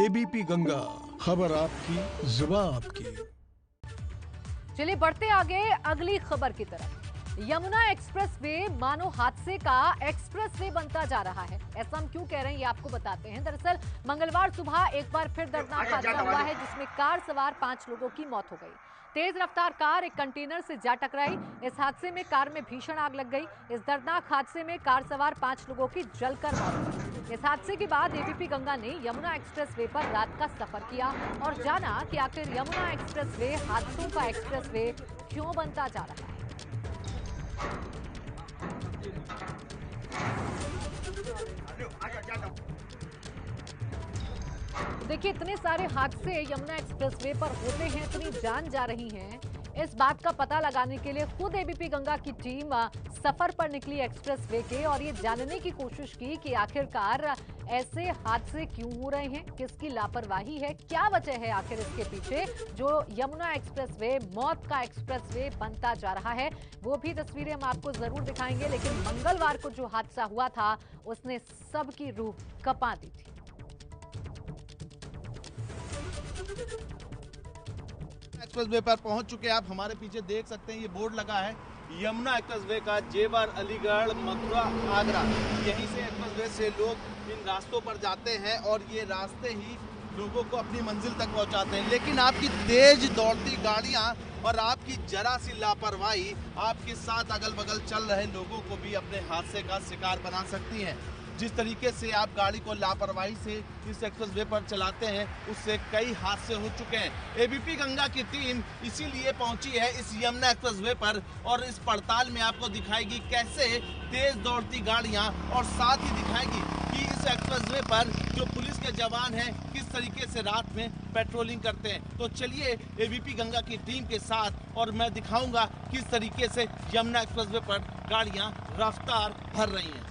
ABP Ganga, खबर आपकी, जुबान आपकी। चलिए बढ़ते आगे अगली खबर की तरफ। यमुना एक्सप्रेसवे मानो हादसे का एक्सप्रेसवे बनता जा रहा है। ऐसा हम क्यों कह रहे हैं ये आपको बताते हैं। दरअसल मंगलवार सुबह एक बार फिर दर्दनाक हादसा हुआ है जिसमें कार सवार 5 लोगों की मौत हो गई। तेज रफ्तार कार एक कंटेनर से जा टकराई। इस हादसे में कार में भीषण आग लग गई। इस दर्दनाक हादसे में कार सवार 5 लोगों की जलकर मौत हुई। इस हादसे के बाद एबीपी गंगा ने यमुना एक्सप्रेसवे पर रात का सफर किया और जाना कि आखिर यमुना एक्सप्रेसवे हादसों का एक्सप्रेसवे क्यों बनता जा रहा है। देखिए इतने सारे हादसे यमुना एक्सप्रेसवे पर होते हैं, इतनी जान जा रही है। इस बात का पता लगाने के लिए खुद एबीपी गंगा की टीम सफर पर निकली एक्सप्रेसवे के और ये जानने की कोशिश की कि आखिरकार ऐसे हादसे क्यों हो रहे हैं, किसकी लापरवाही है, क्या वजह है आखिर इसके पीछे जो यमुना एक्सप्रेसवे मौत का एक्सप्रेसवे बनता जा रहा है। वो भी तस्वीरें हम आपको जरूर दिखाएंगे, लेकिन मंगलवार को जो हादसा हुआ था उसने सबकी रूह कपा दी थी। एक्सप्रेसवे पर पहुंच चुके हैं आप। हमारे पीछे देख सकते हैं ये बोर्ड लगा है यमुना एक्सप्रेसवे का, जेवर, अलीगढ़, मथुरा, आगरा। यहीं से एक्सप्रेसवे से लोग इन रास्तों पर जाते हैं और ये रास्ते ही लोगों को अपनी मंजिल तक पहुंचाते हैं। लेकिन आपकी तेज दौड़ती गाड़ियां और आपकी जरा सी लापरवाही आपके साथ अगल बगल चल रहे लोगों को भी अपने हादसे का शिकार बना सकती हैं। जिस तरीके से आप गाड़ी को लापरवाही से इस एक्सप्रेसवे पर चलाते हैं उससे कई हादसे हो चुके हैं। एबीपी गंगा की टीम इसीलिए पहुंची है इस यमुना एक्सप्रेसवे पर और इस पड़ताल में आपको दिखाएगी कैसे तेज दौड़ती गाड़ियां और साथ ही दिखाएगी कि इस एक्सप्रेसवे पर जो पुलिस के जवान हैं किस तरीके से रात में पेट्रोलिंग करते हैं। तो चलिए एबीपी गंगा की टीम के साथ और मैं दिखाऊंगा किस तरीके से यमुना एक्सप्रेसवे पर गाड़ियां रफ्तार भर रही हैं।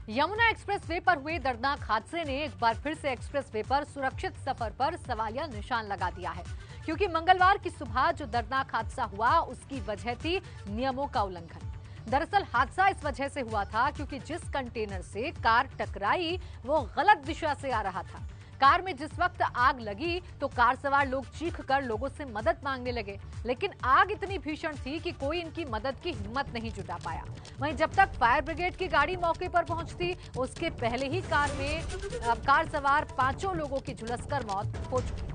यमुना एक्सप्रेसवे पर हुए दर्दनाक हादसे ने एक बार फिर से एक्सप्रेसवे पर सुरक्षित सफर पर सवालिया निशान लगा दिया है, क्योंकि मंगलवार की सुबह जो दर्दनाक हादसा हुआ उसकी वजह थी नियमों का उल्लंघन। दरअसल हादसा इस वजह से हुआ था क्योंकि जिस कंटेनर से कार टकराई वो गलत दिशा से आ रहा था। कार में जिस वक्त आग लगी तो कार सवार लोग चीखकर लोगों से मदद मांगने लगे, लेकिन आग इतनी भीषण थी कि कोई इनकी मदद की हिम्मत नहीं जुटा पाया। वहीं जब तक फायर ब्रिगेड की गाड़ी मौके पर पहुंचती उसके पहले ही कार सवार 5 लोगों की झुलसकर मौत हो चुकी थी।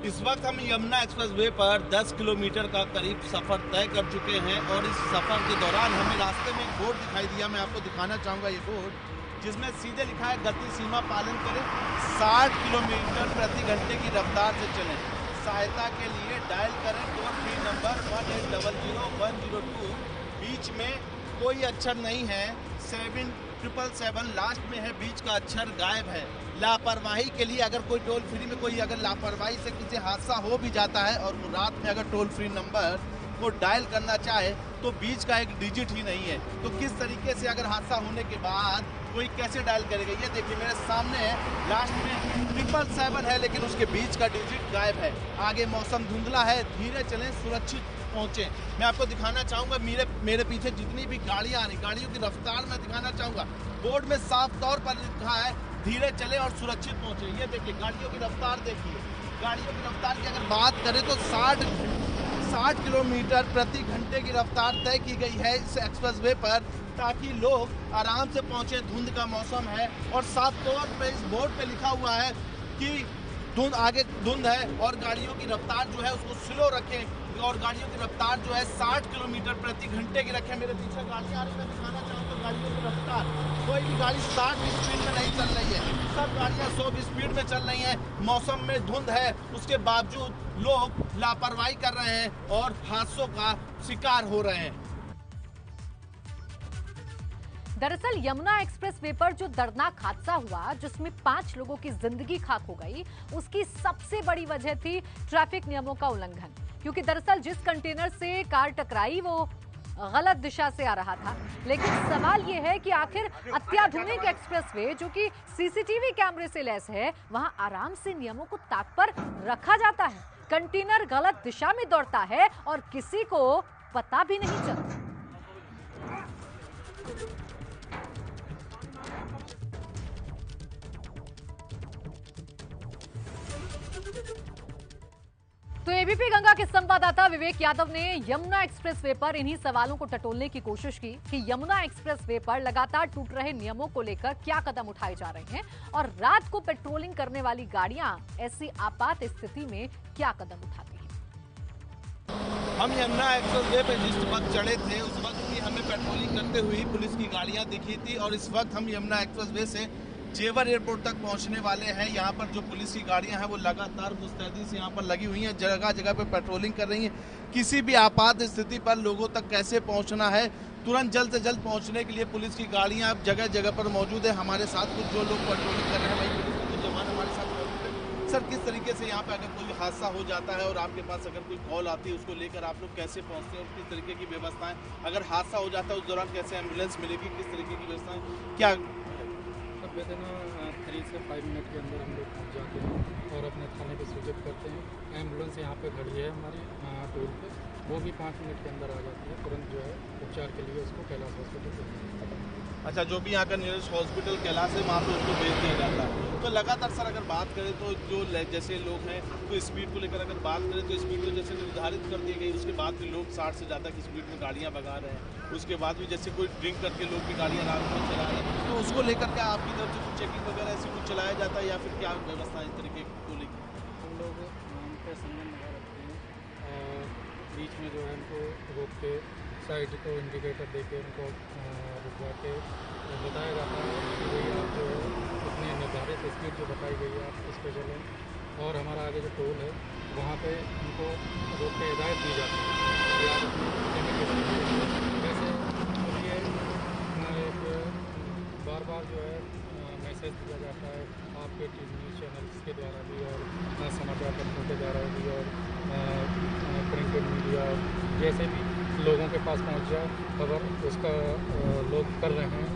इस वक्त हम यमुना एक्सप्रेसवे पर 10 किलोमीटर का करीब सफर तय कर चुके हैं और इस सफर के दौरान हमें रास्ते में एक बोर्ड दिखाई दिया। मैं आपको दिखाना चाहूंगा ये बोर्ड, जिसमें सीधे लिखा है गति सीमा पालन करें, 60 किलोमीटर प्रति घंटे की रफ्तार से चलें। सहायता के लिए डायल करें टोल फ्री नंबर 1800-102। बीच में कोई अक्षर नहीं है, 7777 लास्ट में है, बीच का अक्षर गायब है। लापरवाही के लिए अगर कोई टोल फ्री में कोई अगर लापरवाही से किसी हादसा हो भी जाता है और रात में अगर टोल फ्री नंबर को डायल करना चाहे तो बीच का एक डिजिट ही नहीं है, तो किस तरीके से अगर हादसा होने के बाद कोई कैसे डायल करेगा। ये देखिए मेरे सामने है, लास्ट में 777 है लेकिन उसके बीच का डिजिट गायब है। आगे मौसम धुंधला है, धीरे चलें, सुरक्षित पहुंचे। मैं आपको दिखाना चाहूंगा मेरे पीछे जितनी भी गाड़ियां आ रही, गाड़ियों की रफ्तार मैं दिखाना चाहूंगा। बोर्ड में साफ तौर पर लिखा है धीरे चले और सुरक्षित पहुंचे। ये देखिए गाड़ियों की रफ्तार देखिए, गाड़ियों की रफ्तार की अगर बात करें तो 60 किलोमीटर प्रति घंटे की रफ्तार तय की गई है इस एक्सप्रेसवे पर, ताकि लोग आराम से पहुंचे। धुंध का मौसम है और साफ तौर पे इस बोर्ड पे लिखा हुआ है कि आगे धुंध है और गाड़ियों की रफ्तार जो है उसको स्लो रखें और गाड़ियों की रफ्तार जो है 60 किलोमीटर प्रति घंटे की रखें। मेरे पीछे गाड़ियां आ रही, मैं दिखाना चाहूँगा गाड़ियों की रफ्तार। कोई भी गाड़ी 60 की स्पीड में नहीं चल रही है, सब गाड़ियां 100 की स्पीड में चल रही हैं। मौसम में धुंध है, उसके बावजूद लोग लापरवाही कर रहे हैं और हादसों का शिकार हो रहे हैं। दरअसल यमुना एक्सप्रेसवे पर जो दर्दनाक हादसा हुआ जिसमें 5 लोगों की जिंदगी खाक हो गई, उसकी सबसे बड़ी वजह थी ट्रैफिक नियमों का उल्लंघन। क्योंकि दरअसल जिस कंटेनर से कार टकराई वो गलत दिशा से आ रहा था। लेकिन सवाल यह है कि आखिर अत्याधुनिक एक्सप्रेसवे जो कि सीसीटीवी कैमरे से लैस है, वहां आराम से नियमों को ताक पर रखा जाता है। कंटेनर गलत दिशा में दौड़ता है और किसी को पता भी नहीं चलता। तो एबीपी गंगा के संवाददाता विवेक यादव ने यमुना एक्सप्रेसवे पर इन्हीं सवालों को टटोलने की कोशिश की कि यमुना एक्सप्रेसवे पर लगातार टूट रहे नियमों को लेकर क्या कदम उठाए जा रहे हैं और रात को पेट्रोलिंग करने वाली गाड़ियां ऐसी आपात स्थिति में क्या कदम उठाती हैं। हम यमुना एक्सप्रेसवे पे जिस वक्त चढ़े थे उस वक्त भी हमें पेट्रोलिंग करते हुए पुलिस की गाड़ियां दिखी थी और इस वक्त हम यमुना एक्सप्रेसवे से जेवर एयरपोर्ट तक पहुंचने वाले हैं। यहाँ पर जो पुलिस की गाड़ियां हैं वो लगातार मुस्तैदी से यहाँ पर लगी हुई हैं, जगह जगह पे पेट्रोलिंग कर रही हैं। किसी भी आपात स्थिति पर लोगों तक कैसे पहुंचना है, तुरंत जल्द से जल्द पहुंचने के लिए पुलिस की गाड़ियां अब जगह जगह पर मौजूद है। हमारे साथ कुछ जो लोग पेट्रोलिंग कर रहे हैं वही पुलिस के कुछ जवान हमारे साथ मौजूद है। सर, किस तरीके से यहाँ पे अगर कोई हादसा हो जाता है और आपके पास अगर कोई कॉल आती है उसको लेकर आप लोग कैसे पहुँचते हैं और किस तरीके की व्यवस्थाएं, अगर हादसा हो जाता है उस दौरान कैसे एम्बुलेंस मिलेगी, किस तरीके की व्यवस्थाएं क्या? विदिन 3 से 5 मिनट के अंदर हम लोग पहुँच जाते हैं और अपने थाने पे सूचित करते हैं। एम्बुलेंस यहाँ पे खड़ी है हमारी टोल पे, वो भी 5 मिनट के अंदर आ जाती है। तुरंत जो है उपचार के लिए उसको कैलाश हॉस्पिटल भेज दिया जाता है। अच्छा, जो भी यहाँ का नियरेस्ट हॉस्पिटल कैलाश है वहाँ पे उसको भेज दिया जाता है। तो लगातार सर अगर बात करें तो जो जैसे लोग हैं तो स्पीड को लेकर अगर बात करें तो स्पीड को जैसे निर्धारित कर दी गई उसके बाद भी लोग 60 से ज़्यादा की स्पीड में गाड़ियाँ भगा रहे हैं। उसके बाद भी जैसे कोई ड्रिंक करके लोग भी गाड़ियाँ रात में चला रहे हैं, तो उसको लेकर क्या आपकी तरफ से चेकिंग वगैरह ऐसे कुछ चलाया जाता है या फिर क्या व्यवस्था इस तरीके को लेकर? हम लोग उन पर संयम लगा रखते हैं और बीच में जो है उनको रोक के साइड को इंडिकेटर दे के उनको रुकवा के बताया जाता है कि भाई आप जो है अपनी निर्धारित स्पीड जो बताई गई है आप उस पर चलें। और हमारा आगे जो टोल है वहाँ पे उनको रोक के हिदायत दी जाती है कि आप अपनी इंडिकेशन वैसे ये एक बार बार जो है मैसेज दिया जाता है आपके टीवी चैनल्स के द्वारा भी और समाचार पत्रों के द्वारा भी और प्रिंटेड मीडिया जैसे भी लोगों के पास पहुंच जाए खबर उसका लोग कर रहे हैं,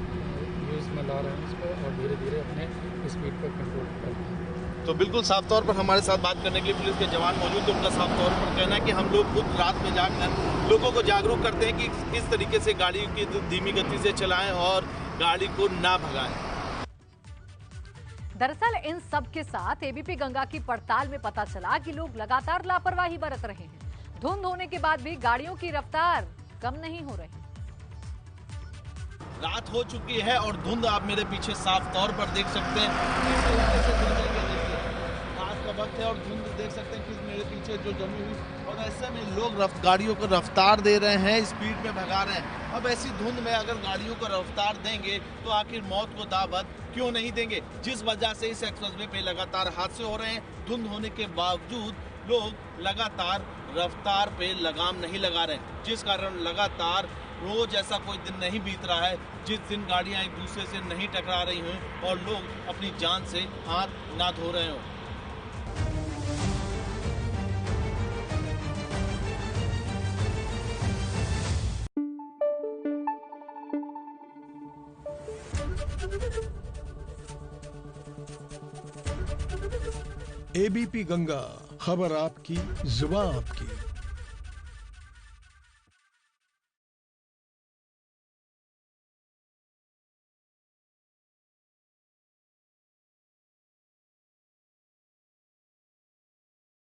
न्यूज़ में ला रहे हैं उसको और धीरे धीरे अपने स्पीड पर कंट्रोल कर रहे हैं। तो बिल्कुल साफ तौर पर हमारे साथ बात करने के लिए पुलिस के जवान मौजूद हैं। उनका साफ तौर पर कहना है कि हम लोग खुद रात में जाकर लोगों को जागरूक करते हैं कि किस तरीके से गाड़ी की धीमी गति से चलाएं और गाड़ी को ना भगाएं। दरअसल इन सब के साथ एबीपी गंगा की पड़ताल में पता चला कि लोग लगातार लापरवाही बरत रहे हैं। धुंध होने के बाद भी गाड़ियों की रफ्तार कम नहीं हो रही। रात हो चुकी है और धुंध आप मेरे पीछे साफ तौर पर देख सकते हैं। किस तरीके से धुंध है, रात का वक्त है और धुंध देख सकते हैं कि मेरे पीछे जो जमी हुई और ऐसे में लोग गाड़ियों को रफ्तार दे रहे हैं, स्पीड में भगा रहे हैं। अब ऐसी धुंध में अगर गाड़ियों को रफ्तार देंगे तो आखिर मौत को दावत क्यों नहीं देंगे, जिस वजह से इस एक्सप्रेसवे पे लगातार हादसे हो रहे हैं। धुंध होने के बावजूद लोग लगातार रफ्तार पे लगाम नहीं लगा रहे, जिस कारण लगातार रोज ऐसा कोई दिन नहीं बीत रहा है जिस दिन गाड़ियां एक दूसरे से नहीं टकरा रही हों और लोग अपनी जान से हाथ ना धो रहे हों। एबीपी गंगा, खबर आपकी, जुबान आपकी।